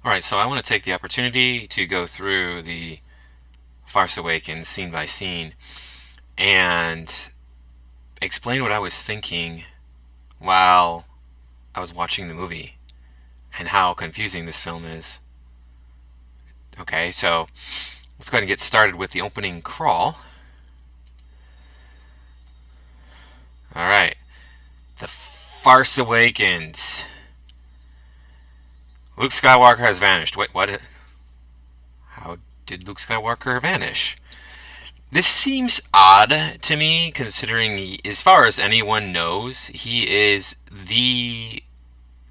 Alright, so I want to take the opportunity to go through the Farce Awakens scene by scene and explain what I was thinking while I was watching the movie and how confusing this film is. Okay, so let's go ahead and get started with the opening crawl. Alright, the Farce Awakens. Luke Skywalker has vanished. Wait, what? How did Luke Skywalker vanish? This seems odd to me, considering, as far as anyone knows, he is the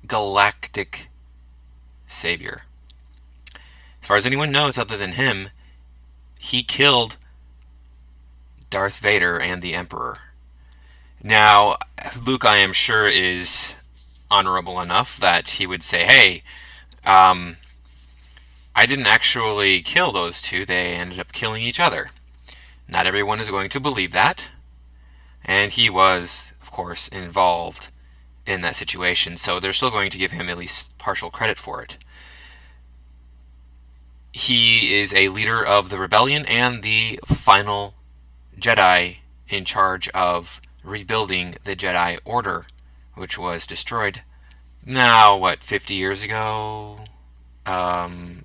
galactic savior. As far as anyone knows, other than him, he killed Darth Vader and the Emperor. Now, Luke, I am sure, is honorable enough that he would say, hey, I didn't actually kill those two, they ended up killing each other. Not everyone is going to believe that, and he was, of course, involved in that situation, so they're still going to give him at least partial credit for it. He is a leader of the rebellion and the final Jedi in charge of rebuilding the Jedi Order, which was destroyed now, what, 50 years ago?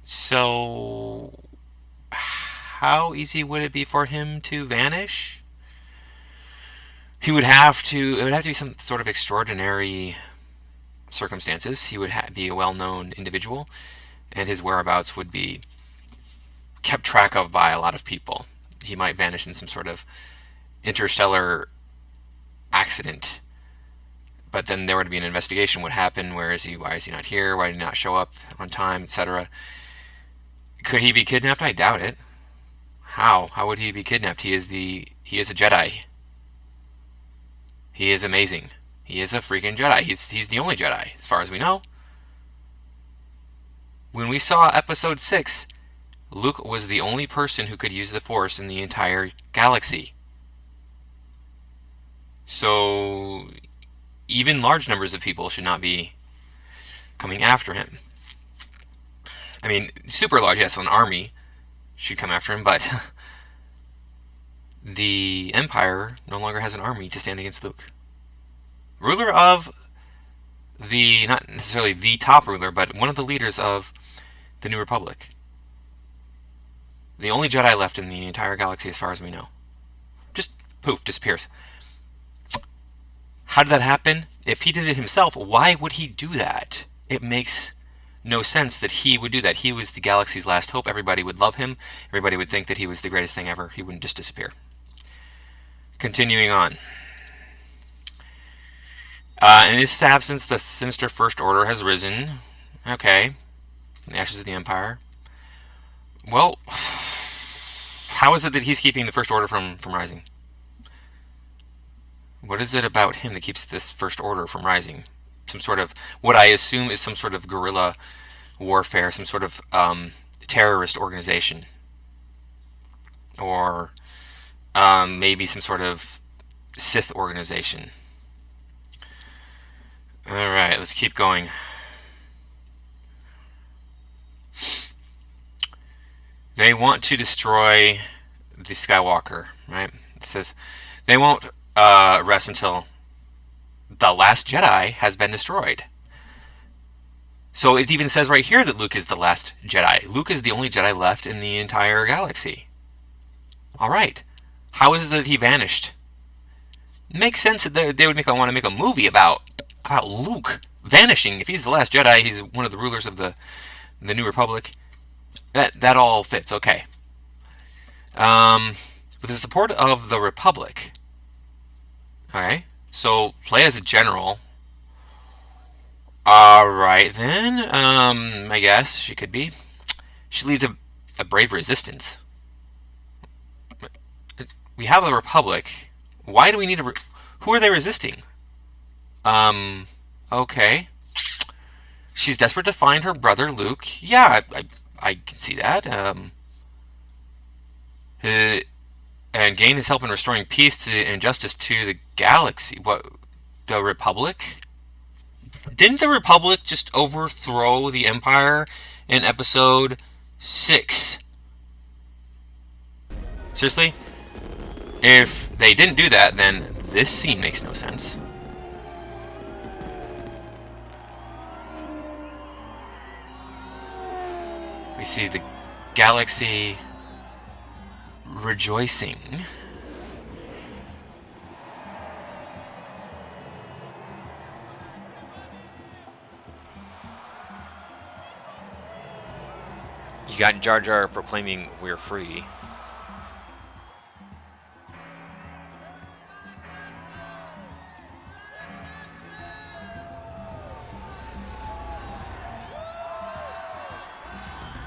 So how easy would it be for him to vanish? It would have to be some sort of extraordinary circumstances. He would be a well-known individual, and his whereabouts would be kept track of by a lot of people. He might vanish in some sort of interstellar accident, but then there would be an investigation. What happened? Where is he? Why is he not here? Why did he not show up on time, etc.? Could he be kidnapped? I doubt it. How? How would he be kidnapped? He is a Jedi. He is amazing. He is a freaking Jedi. He's the only Jedi, as far as we know. When we saw episode 6, Luke was the only person who could use the Force in the entire galaxy. So even large numbers of people should not be coming after him. I mean, super large, yes, an army should come after him, but the Empire no longer has an army to stand against Luke. Ruler of not necessarily the top ruler, but one of the leaders of the New Republic. The only Jedi left in the entire galaxy as far as we know. Just poof, disappears. How did that happen? If he did it himself, why would he do that? It makes no sense that he would do that. He was the galaxy's last hope. Everybody would love him. Everybody would think that he was the greatest thing ever. He wouldn't just disappear. Continuing on. In his absence, the sinister First Order has risen. Okay. The ashes of the Empire. Well, how is it that he's keeping the First Order from rising? What is it about him that keeps this First Order from rising? Some sort of, what I assume is some sort of guerrilla warfare, some sort of terrorist organization. Or maybe some sort of Sith organization. Alright, let's keep going. They want to destroy the Skywalker, right? It says they won't rest until the last Jedi has been destroyed. So it even says right here that Luke is the last Jedi. Luke is the only Jedi left in the entire galaxy. Alright. How is it that he vanished? It makes sense that they would want to make a movie about Luke vanishing. If he's the last Jedi, he's one of the rulers of the New Republic. That all fits, okay. With the support of the Republic. Okay, so play as a general. Alright then, I guess she could be. She leads a brave resistance. We have a Republic. Why do we need who are they resisting? Okay. She's desperate to find her brother Luke. Yeah, I can see that. And gain his help in restoring peace and justice to the galaxy. What? The Republic? Didn't the Republic just overthrow the Empire in episode 6. Seriously? If they didn't do that, then this scene makes no sense. We see the galaxy rejoicing. You got Jar Jar proclaiming we're free.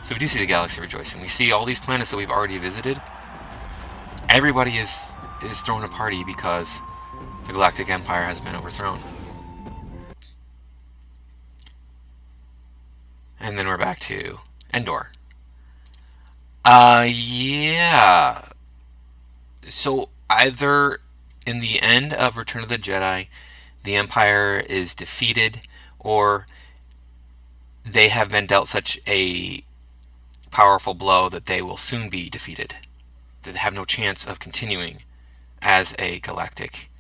So we do see the galaxy rejoicing. We see all these planets that we've already visited. Everybody is throwing a party because the Galactic Empire has been overthrown. And then we're back to Endor. Yeah. So either in the end of Return of the Jedi, the Empire is defeated, or they have been dealt such a powerful blow that they will soon be defeated. That they have no chance of continuing as a galactic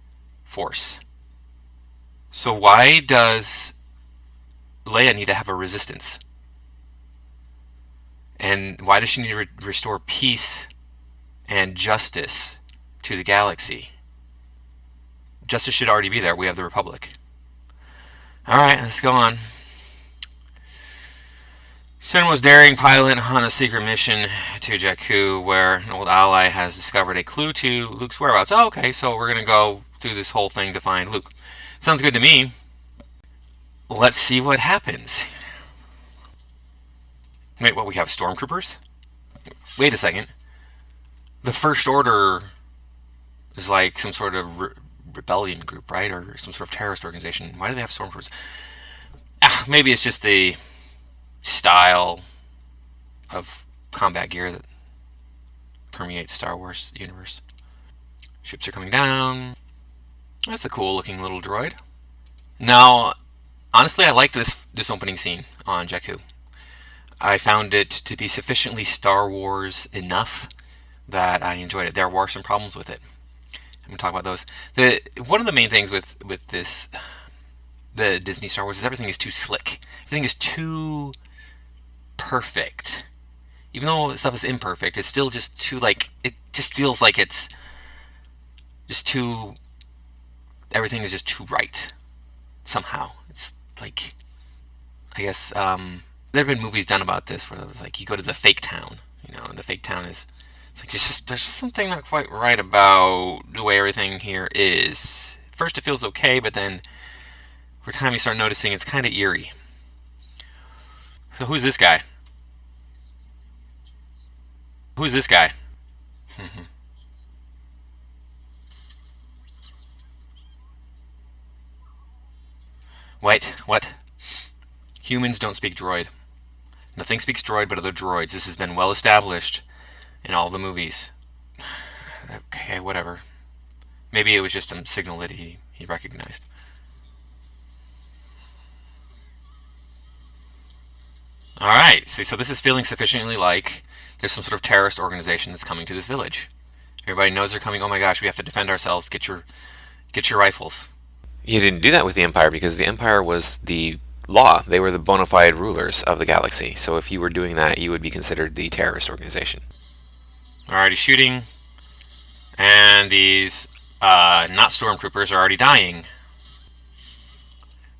force. So why does Leia need to have a resistance? And why does she need to restore peace and justice to the galaxy? Justice should already be there. We have the Republic. Alright, let's go on. Send most daring pilot on a secret mission to Jakku, where an old ally has discovered a clue to Luke's whereabouts. Oh, okay, so we're going to go through this whole thing to find Luke. Sounds good to me. Let's see what happens. Wait, what, we have stormtroopers? Wait a second. The First Order is like some sort of rebellion group, right? Or some sort of terrorist organization. Why do they have stormtroopers? Maybe it's just the style of combat gear that permeates Star Wars universe. Ships are coming down. That's a cool looking little droid. Now, honestly, I like this opening scene on Jakku. I found it to be sufficiently Star Wars enough that I enjoyed it. There were some problems with it. I'm going to talk about those. One of the main things with this, the Disney Star Wars, is everything is too slick. Everything is too perfect. Even though stuff is imperfect, it's still just too, like, it just feels like it's just too, everything is just too right. Somehow. It's like, I guess, there have been movies done about this where it's like you go to the fake town, and the fake town is, it's like there's just something not quite right about the way everything here is. First it feels okay, but then over time you start noticing it's kind of eerie. So who's this guy? Who's this guy? Wait, what? Humans don't speak droid. Nothing speaks droid but other droids. This has been well established in all the movies. Okay, whatever. Maybe it was just some signal that he recognized. Alright, see, so this is feeling sufficiently like there's some sort of terrorist organization that's coming to this village. Everybody knows they're coming. Oh my gosh, we have to defend ourselves. Get your rifles. You didn't do that with the Empire because the Empire was the law. They were the bona fide rulers of the galaxy. So if you were doing that, you would be considered the terrorist organization. Alrighty, shooting. And these not stormtroopers are already dying.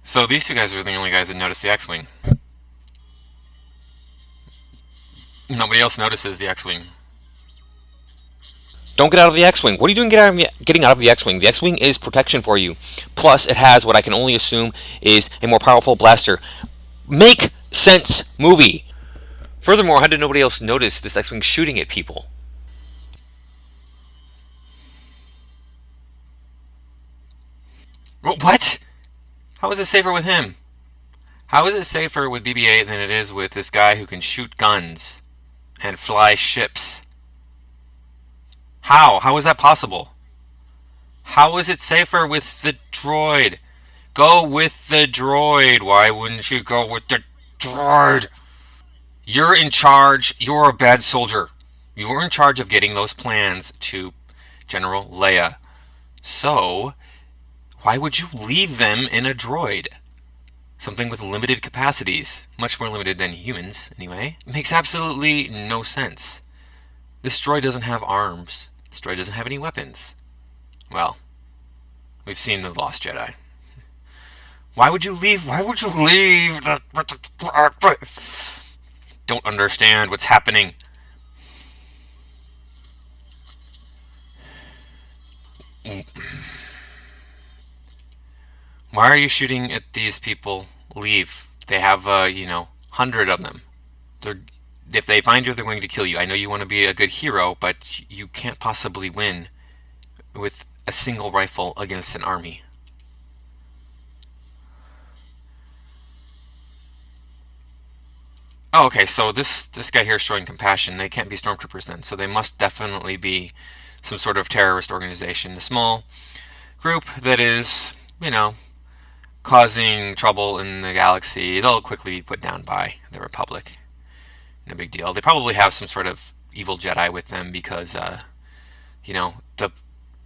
So these two guys are the only guys that notice the X-Wing. Nobody else notices the X-Wing. Don't get out of the X-Wing. What are you doing getting out of the X-Wing? The X-Wing is protection for you. Plus, it has what I can only assume is a more powerful blaster. Make sense, movie! Furthermore, how did nobody else notice this X-Wing shooting at people? What? How is it safer with him? How is it safer with BB-8 than it is with this guy who can shoot guns and fly ships? How? How is that possible? How is it safer with the droid? Go with the droid. Why wouldn't you go with the droid? You're in charge. You're a bad soldier. You were in charge of getting those plans to General Leia. So, why would you leave them in a droid? Something with limited capacities, much more limited than humans, anyway. It makes absolutely no sense. This droid doesn't have arms. This droid doesn't have any weapons. Well, we've seen The Lost Jedi. Why would you leave? Why would you leave? Don't understand what's happening. Why are you shooting at these people? Leave. They have, 100 of them. If they find you, they're going to kill you. I know you want to be a good hero, but you can't possibly win with a single rifle against an army. Oh, okay, so this guy here is showing compassion. They can't be stormtroopers then, so they must definitely be some sort of terrorist organization. A small group that is, causing trouble in the galaxy. They'll quickly be put down by the Republic. No big deal. They probably have some sort of evil Jedi with them because, the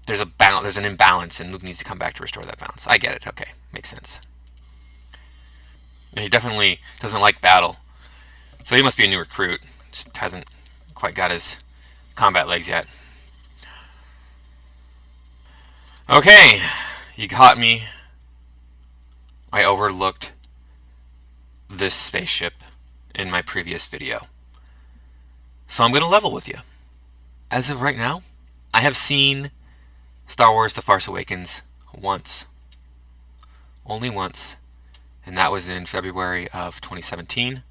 there's an imbalance, and Luke needs to come back to restore that balance. I get it. Okay, makes sense. He definitely doesn't like battle, so he must be a new recruit. Just hasn't quite got his combat legs yet. Okay, you caught me. I overlooked this spaceship in my previous video. So I'm going to level with you. As of right now, I have seen Star Wars The Force Awakens once. Only once. And that was in February of 2017.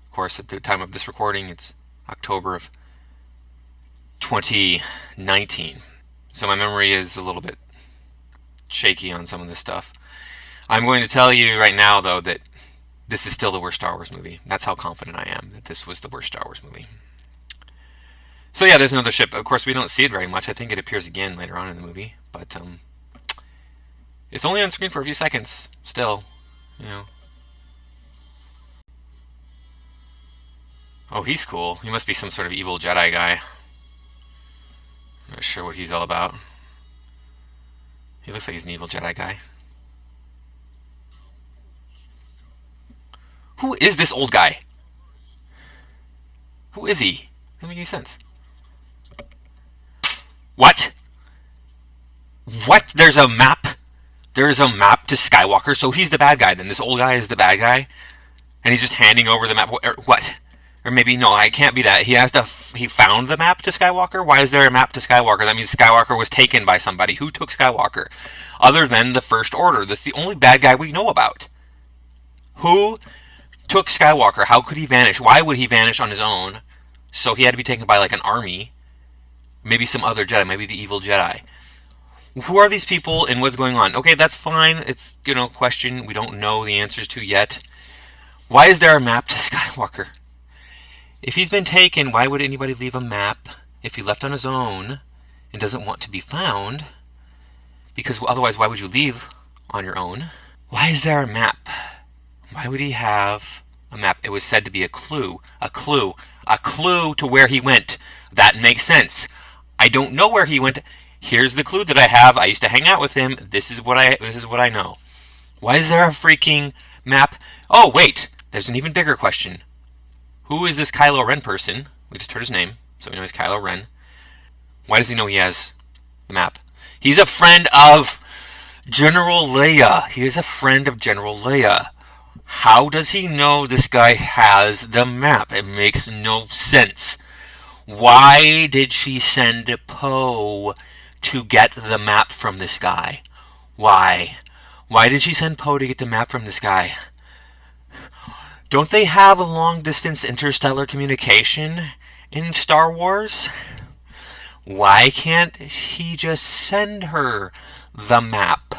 Of course, at the time of this recording, it's October of 2019. So my memory is a little bit shaky on some of this stuff. I'm going to tell you right now, though, that this is still the worst Star Wars movie. That's how confident I am that this was the worst Star Wars movie. So yeah, there's another ship. Of course, we don't see it very much. I think it appears again later on in the movie, but it's only on screen for a few seconds. Still, Oh, he's cool. He must be some sort of evil Jedi guy. I'm not sure what he's all about. He looks like he's an evil Jedi guy. Who is this old guy? Who is he? Doesn't make any sense. What? What? There's a map? There's a map to Skywalker, so he's the bad guy then. This old guy is the bad guy? And he's just handing over the map? What? Or maybe, no, it can't be that. He found the map to Skywalker? Why is there a map to Skywalker? That means Skywalker was taken by somebody. Who took Skywalker? Other than the First Order. That's the only bad guy we know about. Who took Skywalker? How could he vanish? Why would he vanish on his own? So he had to be taken by like an army. Maybe some other Jedi. Maybe the evil Jedi. Who are these people and what's going on? Okay, that's fine. It's, a question we don't know the answers to yet. Why is there a map to Skywalker? If he's been taken, why would anybody leave a map if he left on his own and doesn't want to be found? Because otherwise, why would you leave on your own? Why is there a map? Why would he have a map? It was said to be a clue. A clue to where he went. That makes sense. I don't know where he went. Here's the clue that I have. I used to hang out with him. This is what I know. Why is there a freaking map? Oh, wait. There's an even bigger question. Who is this Kylo Ren person? We just heard his name, so we know he's Kylo Ren. Why does he know he has the map? He's a friend of General Leia. He is a friend of General Leia. How does he know this guy has the map? It makes no sense. Why did she send Poe to get the map from this guy? Why? Why did she send Poe to get the map from this guy? Don't they have a long-distance interstellar communication in Star Wars? Why can't he just send her the map?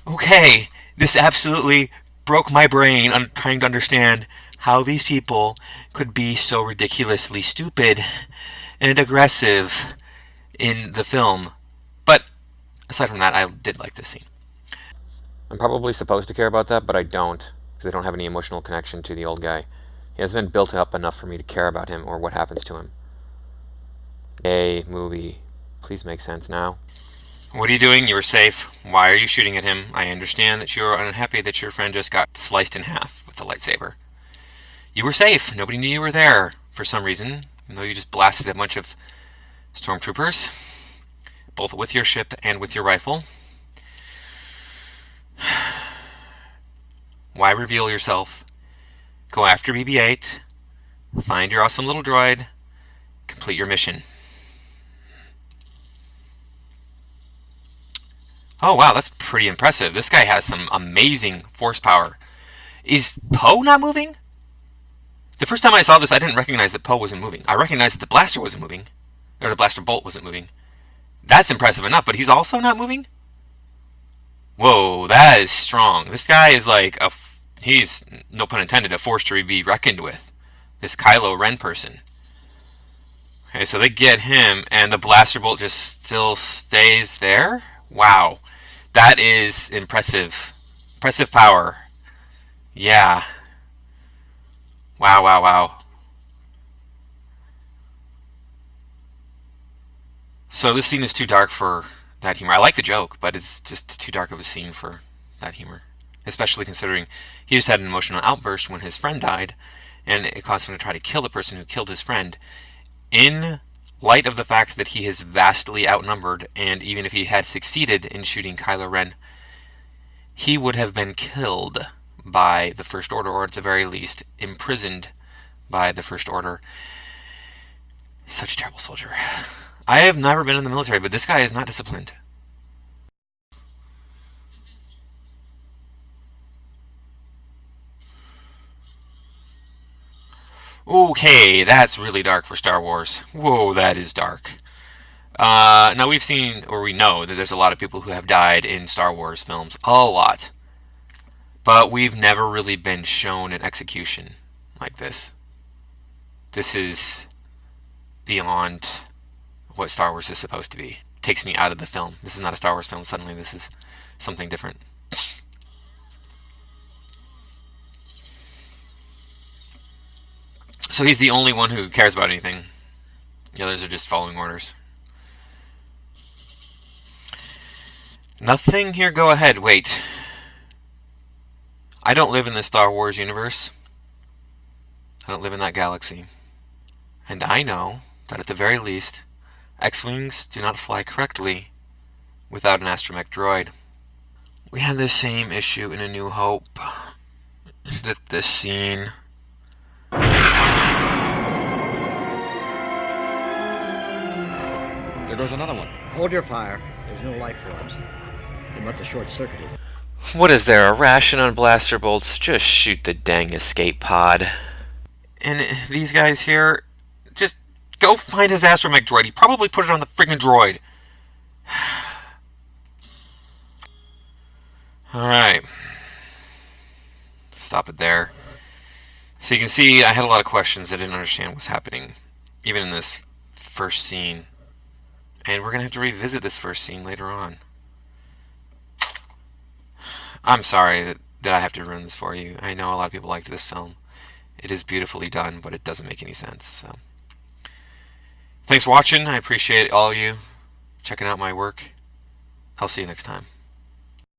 Okay, this absolutely broke my brain on trying to understand how these people could be so ridiculously stupid and aggressive in the film. But aside from that, I did like this scene. I'm probably supposed to care about that, but I don't, because I don't have any emotional connection to the old guy. He hasn't been built up enough for me to care about him or what happens to him. A movie, please make sense now. What are you doing? You were safe. Why are you shooting at him? I understand that you are unhappy that your friend just got sliced in half with a lightsaber. You were safe. Nobody knew you were there for some reason, even though you just blasted a bunch of stormtroopers, both with your ship and with your rifle. Why reveal yourself? Go after BB-8, find your awesome little droid, complete your mission. Oh wow, that's pretty impressive. This guy has some amazing force power. Is Poe not moving? The first time I saw this, I didn't recognize that Poe wasn't moving. I recognized that the blaster wasn't moving. Or the blaster bolt wasn't moving. That's impressive enough, but he's also not moving? Whoa, that is strong. This guy is like he's, no pun intended, a force to be reckoned with. This Kylo Ren person. Okay, so they get him, and the blaster bolt just still stays there? Wow. That is impressive. Impressive power. Yeah. Wow, wow, wow. So this scene is too dark for that humor. I like the joke, but it's just too dark of a scene for that humor. Especially considering he just had an emotional outburst when his friend died, and it caused him to try to kill the person who killed his friend. In light of the fact that he is vastly outnumbered, and even if he had succeeded in shooting Kylo Ren, he would have been killed by the First Order, or at the very least, imprisoned by the First Order. He's such a terrible soldier. I have never been in the military, but this guy is not disciplined. Okay, that's really dark for Star Wars. Whoa, that is dark. Now we've seen, or we know, that there's a lot of people who have died in Star Wars films. A lot. But we've never really been shown an execution like this. This is beyond what Star Wars is supposed to be. Takes me out of the film. This is not a Star Wars film. Suddenly this is something different. So he's the only one who cares about anything. The others are just following orders. Nothing here. Go ahead. Wait. I don't live in the Star Wars universe. I don't live in that galaxy. And I know that at the very least, X-Wings do not fly correctly without an astromech droid. We had the same issue in A New Hope. This scene. There goes another one. Hold your fire. There's no life forms. They must have short-circuited. What is there, a ration on blaster bolts? Just shoot the dang escape pod. And these guys here, just go find his astromech droid. He probably put it on the friggin' droid. Alright. Stop it there. So you can see I had a lot of questions. I didn't understand what was happening, even in this first scene. And we're going to have to revisit this first scene later on. I'm sorry that I have to ruin this for you. I know a lot of people liked this film. It is beautifully done, but it doesn't make any sense. So, thanks for watching. I appreciate all of you checking out my work. I'll see you next time.